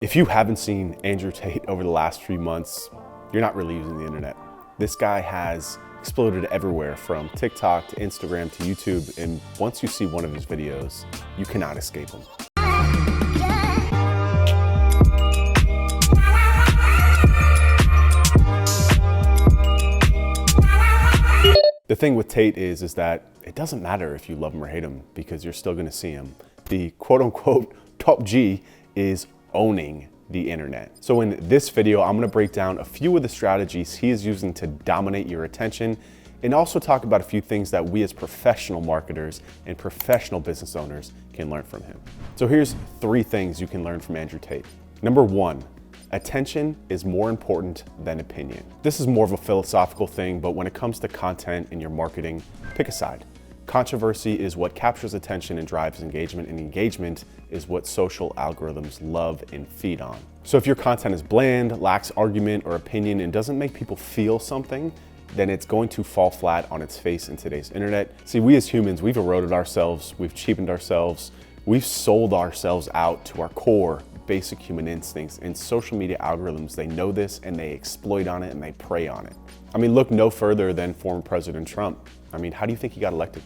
If you haven't seen Andrew Tate over the last few months, you're not really using the internet. This guy has exploded everywhere from TikTok to Instagram to YouTube, and once you see one of his videos, you cannot escape him. The thing with Tate is that it doesn't matter if you love him or hate him because you're still gonna see him. The quote unquote top G is owning the internet. So in this video, I'm gonna break down a few of the strategies he is using to dominate your attention and also talk about a few things that we as professional marketers and professional business owners can learn from him. So here's 3 things you can learn from Andrew Tate. Number 1, attention is more important than opinion. This is more of a philosophical thing, but when it comes to content and your marketing, pick a side. Controversy is what captures attention and drives engagement, and engagement is what social algorithms love and feed on. So if your content is bland, lacks argument or opinion, and doesn't make people feel something, then it's going to fall flat on its face in today's internet. See, we as humans, we've eroded ourselves, we've cheapened ourselves, we've sold ourselves out to our core basic human instincts, and social media algorithms, they know this and they exploit on it and they prey on it. I mean, look no further than former President Trump. I mean, how do you think he got elected?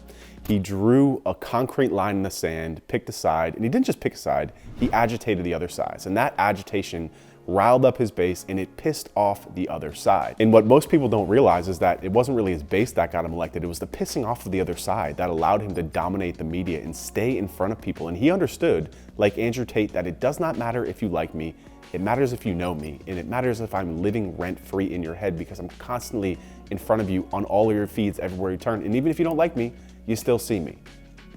He drew a concrete line in the sand, picked a side, and he didn't just pick a side, he agitated the other sides. And that agitation riled up his base and it pissed off the other side. And what most people don't realize is that it wasn't really his base that got him elected, it was the pissing off of the other side that allowed him to dominate the media and stay in front of people. And he understood, like Andrew Tate, that it does not matter if you like me, it matters if you know me, and it matters if I'm living rent-free in your head because I'm constantly in front of you on all of your feeds everywhere you turn. And even if you don't like me, you still see me.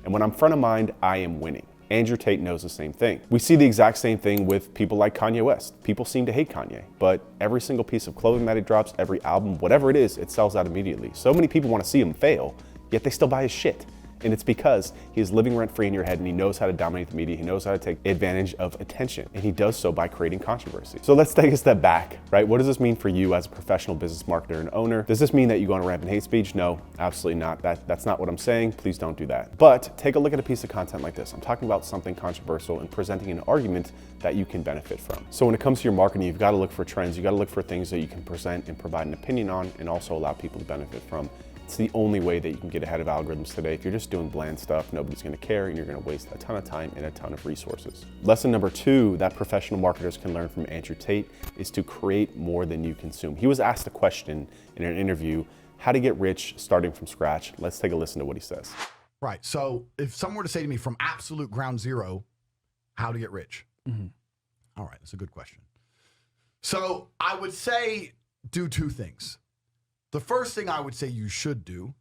And when I'm front of mind, I am winning. Andrew Tate knows the same thing. We see the exact same thing with people like Kanye West. People seem to hate Kanye, but every single piece of clothing that he drops, every album, whatever it is, it sells out immediately. So many people want to see him fail, yet they still buy his shit. And it's because he is living rent-free in your head and he knows how to dominate the media, he knows how to take advantage of attention, and he does so by creating controversy. So let's take a step back, right? What does this mean for you as a professional business marketer and owner? Does this mean that you go on a rampant hate speech? No, absolutely not. That's not what I'm saying. Please don't do that. But take a look at a piece of content like this. I'm talking about something controversial and presenting an argument that you can benefit from. So when it comes to your marketing, you've got to look for trends. You've got to look for things that you can present and provide an opinion on and also allow people to benefit from. It's the only way that you can get ahead of algorithms today. If you're just doing bland stuff, nobody's gonna care and you're gonna waste a ton of time and a ton of resources. Lesson number 2 that professional marketers can learn from Andrew Tate is to create more than you consume. He was asked a question in an interview, how to get rich starting from scratch. Let's take a listen to what he says. Right, so if someone were to say to me from absolute ground zero, how to get rich? All right, that's a good question. So I would say do 2 things. The first thing I would say you should do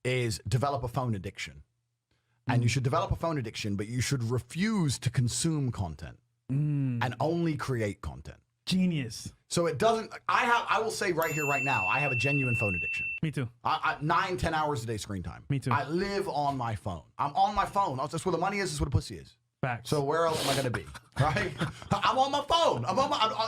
is develop a phone addiction. And you should develop a phone addiction, but you should refuse to consume content and only create content. Genius. So it doesn't, I will say right here, right now, I have a genuine phone addiction. Me too. 9-10 hours a day screen time. Me too. I live on my phone. I'm on my phone. That's where the money is, that's where the pussy is. Facts. So where else am I gonna be, right? I'm on my phone.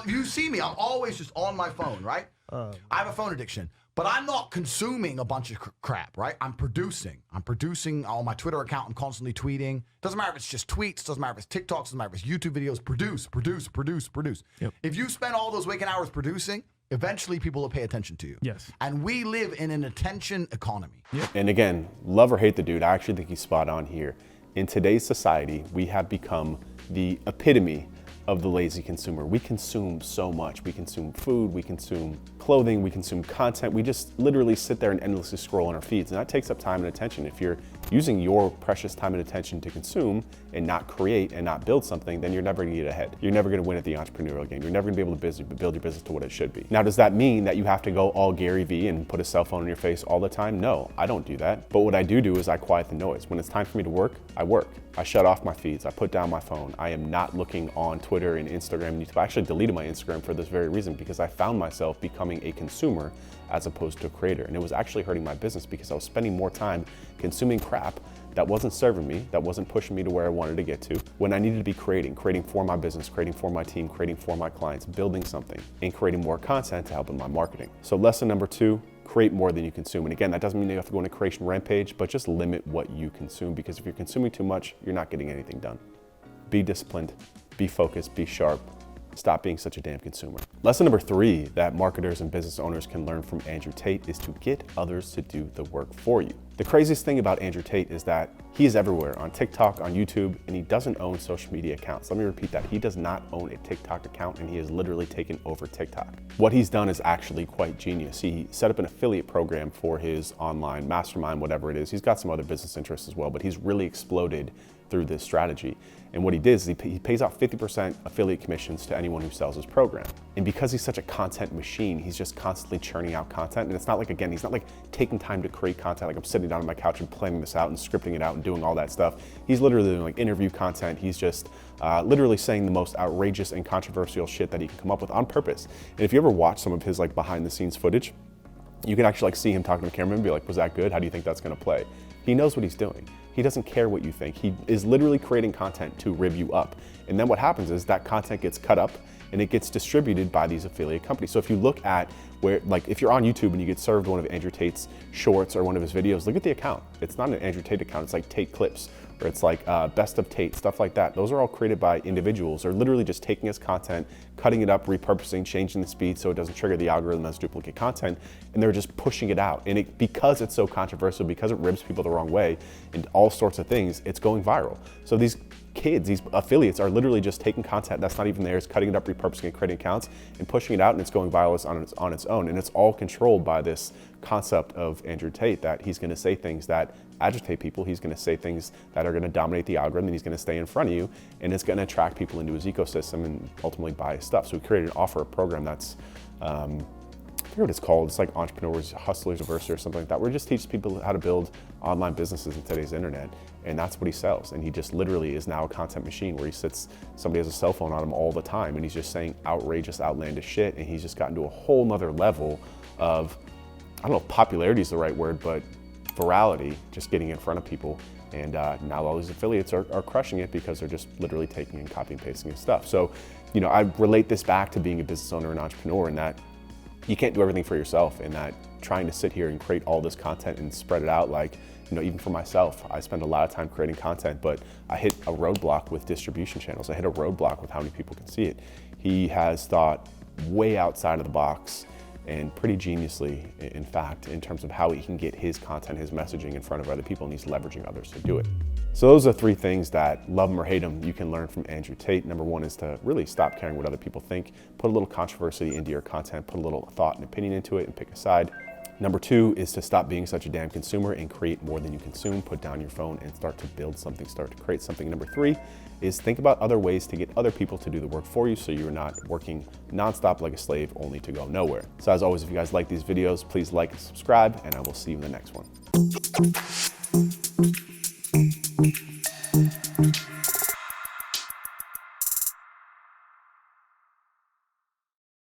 You see me, I'm always just on my phone, right? I have a phone addiction. But I'm not consuming a bunch of crap, right? I'm producing on my Twitter account. I'm constantly tweeting. Doesn't matter if it's just tweets. Doesn't matter if it's TikToks. Doesn't matter if it's YouTube videos. Produce. Yep. If you spend all those waking hours producing, eventually people will pay attention to you. Yes. And we live in an attention economy. Yep. And again, love or hate the dude, I actually think he's spot on here. In today's society, we have become the epitome of the lazy consumer. We consume so much. We consume food, we consume clothing, we consume content. We just literally sit there and endlessly scroll on our feeds, and that takes up time and attention. If you're using your precious time and attention to consume and not create and not build something, then you're never gonna get ahead. You're never gonna win at the entrepreneurial game. You're never gonna be able to build your business to what it should be. Now, does that mean that you have to go all Gary Vee and put a cell phone in your face all the time? No, I don't do that. But what I do is I quiet the noise. When it's time for me to work, I work. I shut off my feeds, I put down my phone. I am not looking on Twitter and Instagram and YouTube. I actually deleted my Instagram for this very reason because I found myself becoming a consumer as opposed to a creator. And it was actually hurting my business because I was spending more time consuming crap that wasn't serving me, that wasn't pushing me to where I wanted to get to, when I needed to be creating for my business, creating for my team, creating for my clients, building something, and creating more content to help in my marketing. So lesson number 2, create more than you consume. And again, that doesn't mean you have to go on a creation rampage, but just limit what you consume, because if you're consuming too much, you're not getting anything done. Be disciplined, be focused, be sharp, stop being such a damn consumer. Lesson number 3 that marketers and business owners can learn from Andrew Tate is to get others to do the work for you. The craziest thing about Andrew Tate is that he is everywhere, on TikTok, on YouTube, and he doesn't own social media accounts. Let me repeat that. He does not own a TikTok account, and he has literally taken over TikTok. What he's done is actually quite genius. He set up an affiliate program for his online mastermind, whatever it is. He's got some other business interests as well, but he's really exploded through this strategy. And what he did is he pays out 50% affiliate commissions to anyone who sells his program. And because he's such a content machine, he's just constantly churning out content. And it's not like, again, he's not like taking time to create content, like I'm sitting down on my couch and planning this out and scripting it out and doing all that stuff. He's literally doing like interview content. He's just literally saying the most outrageous and controversial shit that he can come up with on purpose. And if you ever watch some of his like behind the scenes footage, you can actually like see him talking to the camera and be like, was that good? How do you think that's gonna play? He knows what he's doing. He doesn't care what you think. He is literally creating content to rib you up. And then what happens is that content gets cut up and it gets distributed by these affiliate companies. So if you look at where, like if you're on YouTube and you get served one of Andrew Tate's shorts or one of his videos, look at the account. It's not an Andrew Tate account, it's like Tate Clips, or it's like Best of Tate, stuff like that. Those are all created by individuals. They're literally just taking his content, cutting it up, repurposing, changing the speed so it doesn't trigger the algorithm as duplicate content, and they're just pushing it out. And because it's so controversial, because it ribs people the wrong way, and all sorts of things, it's going viral. So these kids, these affiliates are literally just taking content that's not even theirs, cutting it up, repurposing it, creating accounts, and pushing it out, and it's going viral on its own. And it's all controlled by this concept of Andrew Tate, that he's gonna say things that agitate people, he's gonna say things that are gonna dominate the algorithm, and he's gonna stay in front of you, and it's gonna attract people into his ecosystem and ultimately buy his stuff. So we created an offer, a program that's, I forget what it's called, it's like Entrepreneurs Hustlers University or something like that, where it just teaches people how to build online businesses in today's internet, and that's what he sells. And he just literally is now a content machine where he sits, somebody has a cell phone on him all the time, and he's just saying outrageous, outlandish shit, and he's just gotten to a whole nother level of, I don't know if popularity is the right word, but virality, just getting in front of people. And now all these affiliates are crushing it because they're just literally taking and copying and pasting his stuff. So, you know, I relate this back to being a business owner and entrepreneur, and that you can't do everything for yourself, and that trying to sit here and create all this content and spread it out, like, you know, even for myself, I spend a lot of time creating content, but I hit a roadblock with distribution channels. I hit a roadblock with how many people can see it. He has thought way outside of the box, and pretty geniusly, in fact, in terms of how he can get his content, his messaging in front of other people, and he's leveraging others to do it. So those are 3 things that, love him or hate him, you can learn from Andrew Tate. Number 1 is to really stop caring what other people think. Put a little controversy into your content, put a little thought and opinion into it, and pick a side. Number 2 is to stop being such a damn consumer and create more than you consume. Put down your phone and start to build something, start to create something. Number 3 is think about other ways to get other people to do the work for you so you're not working nonstop like a slave only to go nowhere. So as always, if you guys like these videos, please like and subscribe, and I will see you in the next one.